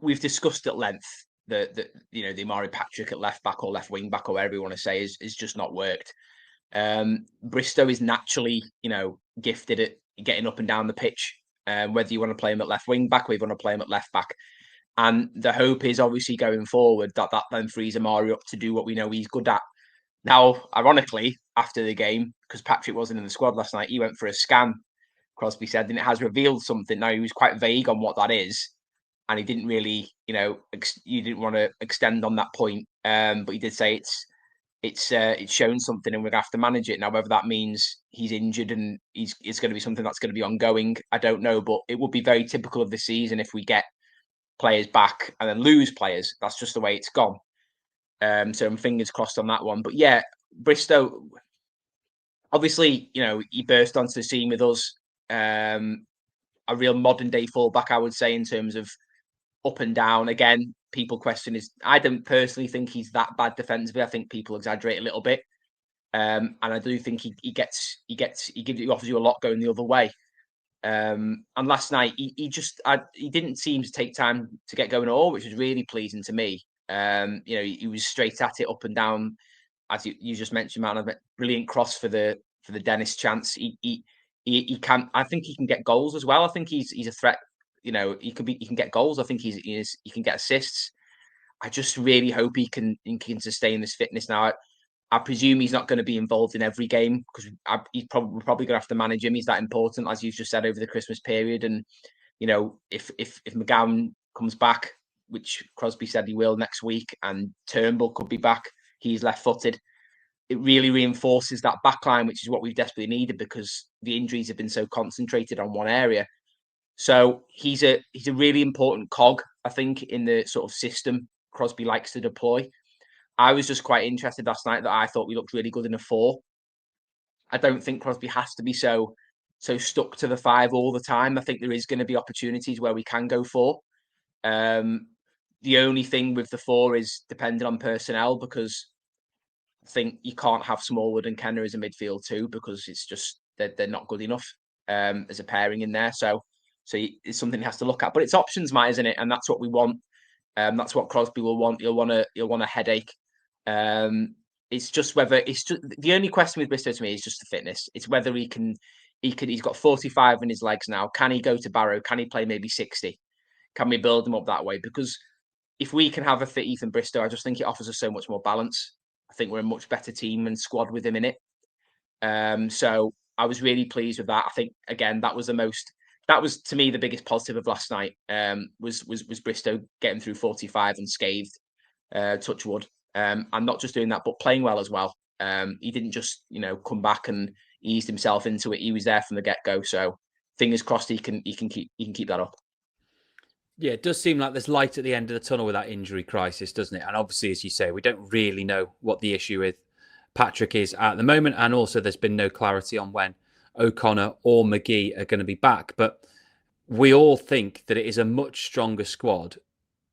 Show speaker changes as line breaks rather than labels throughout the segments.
we've discussed at length the Amari Patrick at left back or left wing back or whatever you want to say is just not worked. Bristow is naturally, gifted at getting up and down the pitch. Whether you want to play him at left wing back or you want to play him at left back, and the hope is obviously going forward that then frees Amari up to do what we know he's good at. Now, ironically, after the game, because Patrick wasn't in the squad last night, he went for a scan. Crosby said, and it has revealed something. Now he was quite vague on what that is, and he didn't really, you didn't want to extend on that point. But he did say it's shown something, and we're gonna have to manage it. Now, whether that means he's injured and it's going to be something that's going to be ongoing, I don't know. But it would be very typical of the season if we get players back and then lose players. That's just the way it's gone. So I'm fingers crossed on that one. But yeah, Bristow, obviously, he burst onto the scene with us. A real modern day fullback, I would say, in terms of up and down. Again, people question his. I don't personally think he's that bad defensively. I think people exaggerate a little bit, and I do think he offers you a lot going the other way. And last night he didn't seem to take time to get going at all, which was really pleasing to me. He was straight at it, up and down, as you just mentioned, man. A brilliant cross for the Dennis chance. He can. I think he can get goals as well. I think he's a threat. He can get goals. I think he can get assists. I just really hope he can sustain this fitness now. I presume he's not going to be involved in every game because we're probably going to have to manage him. He's that important, as you've just said, over the Christmas period. And if McGowan comes back, which Crosby said he will next week, and Turnbull could be back, he's left-footed. It really reinforces that backline, which is what we've desperately needed because the injuries have been so concentrated on one area. So he's a really important cog, I think, in the sort of system Crosby likes to deploy. I was just quite interested last night that I thought we looked really good in a 4. I don't think Crosby has to be so stuck to the 5 all the time. I think there is going to be opportunities where we can go 4. The only thing with the 4 is depending on personnel, because I think you can't have Smallwood and Kenner as a midfield too, because it's just they're not good enough as a pairing in there. So it's something he has to look at. But it's options, Matt, isn't it? And that's what we want. That's what Crosby will want. He'll want a headache. It's just the only question with Bristow to me is just the fitness. It's whether he's got 45 in his legs now. Can he go to Barrow? Can he play maybe 60? Can we build him up that way? Because if we can have a fit Ethan Bristow, I just think it offers us so much more balance. I think we're a much better team and squad with him in it. So I was really pleased with that. I think again that was to me the biggest positive of last night. Was Bristow getting through 45 unscathed, touch wood, and not just doing that, but playing well as well. He didn't just come back and eased himself into it. He was there from the get-go. So fingers crossed he can keep that up.
Yeah, it does seem like there's light at the end of the tunnel with that injury crisis, doesn't it? And obviously, as you say, we don't really know what the issue with Patrick is at the moment. And also, there's been no clarity on when O'Connor or McGee are going to be back. But we all think that it is a much stronger squad.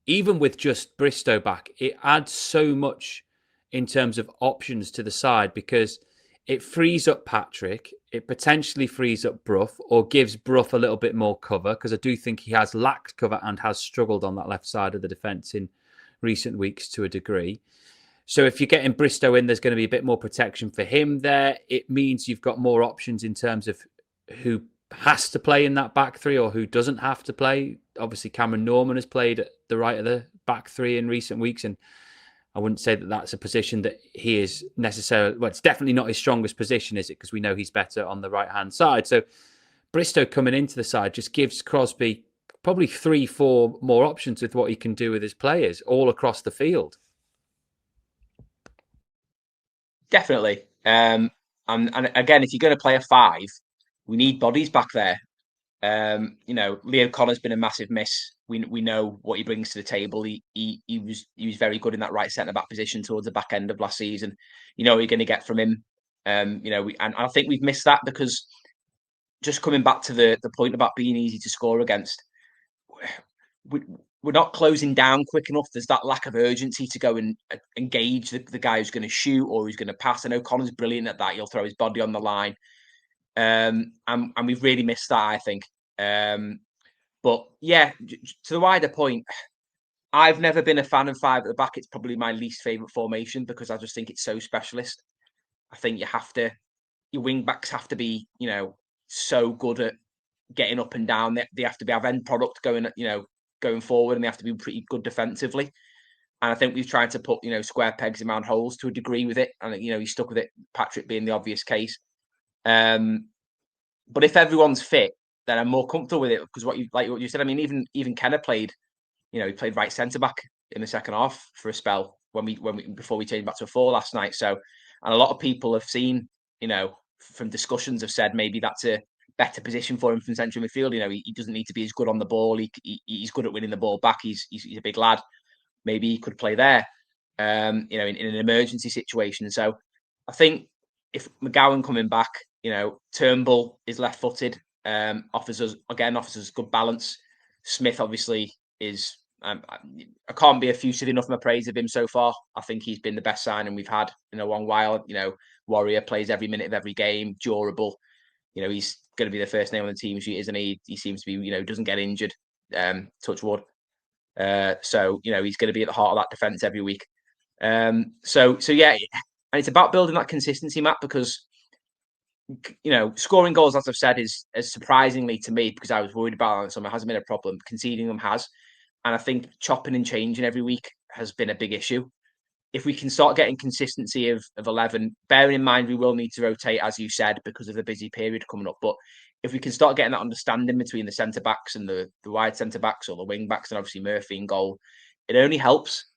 Even with just Bristow back, it adds so much in terms of options to the side because it frees up Patrick. It potentially frees up Brough or gives Brough a little bit more cover because I do think he has lacked cover and has struggled on that left side of the defence in recent weeks to a degree. So if you're getting Bristow in, there's going to be a bit more protection for him there. It means you've got more options in terms of who has to play in that back 3 or who doesn't have to play. Obviously, Cameron Norman has played at the right of the back 3 in recent weeks, and I wouldn't say that that's a position that he is necessarily... Well, it's definitely not his strongest position, is it? Because we know he's better on the right-hand side. So Bristow coming into the side just gives Crosby probably 3-4 more options with what he can do with his players all across the field.
Definitely. And again, if you're going to play a 5, we need bodies back there. Leo Connor's been a massive miss. We know what he brings to the table. He was very good in that right centre back position towards the back end of last season. You know what you're going to get from him. And I think we've missed that because just coming back to the point about being easy to score against, we're not closing down quick enough. There's that lack of urgency to go and engage the guy who's going to shoot or who's going to pass. I know Connor's brilliant at that. He'll throw his body on the line. And we've really missed that, I think. But yeah, to the wider point, I've never been a fan of five at the back. It's probably my least favourite formation because I just think it's so specialist. I think your wing backs have to be, so good at getting up and down. They have to have end product going forward, and they have to be pretty good defensively. And I think we've tried to put, square pegs in round holes to a degree with it. And, he's stuck with it, Patrick being the obvious case. But if everyone's fit, then I'm more comfortable with it because what you said. I mean, even Kenner played. He played right centre back in the second half for a spell before we changed back to a 4 last night. So, and a lot of people have seen, from discussions have said maybe that's a better position for him from central midfield. He doesn't need to be as good on the ball. He's good at winning the ball back. He's a big lad. Maybe he could play there. In an emergency situation. So, I think if McGowan coming back, Turnbull is left-footed. Offers us good balance. Smith obviously is. I can't be effusive enough in my praise of him so far. I think he's been the best signing we've had in a long while. Warrior plays every minute of every game, durable. He's going to be the first name on the team sheet, isn't he? He seems to be, doesn't get injured. Touch wood. So he's going to be at the heart of that defense every week. So yeah, and it's about building that consistency, Matt, because scoring goals, as I've said, is as surprisingly to me because I was worried about it. It hasn't been a problem. Conceding them has. And I think chopping and changing every week has been a big issue. If we can start getting consistency of 11, bearing in mind we will need to rotate, as you said, because of the busy period coming up. But if we can start getting that understanding between the centre-backs and the wide centre-backs or the wing-backs and obviously Murphy in goal, it only helps.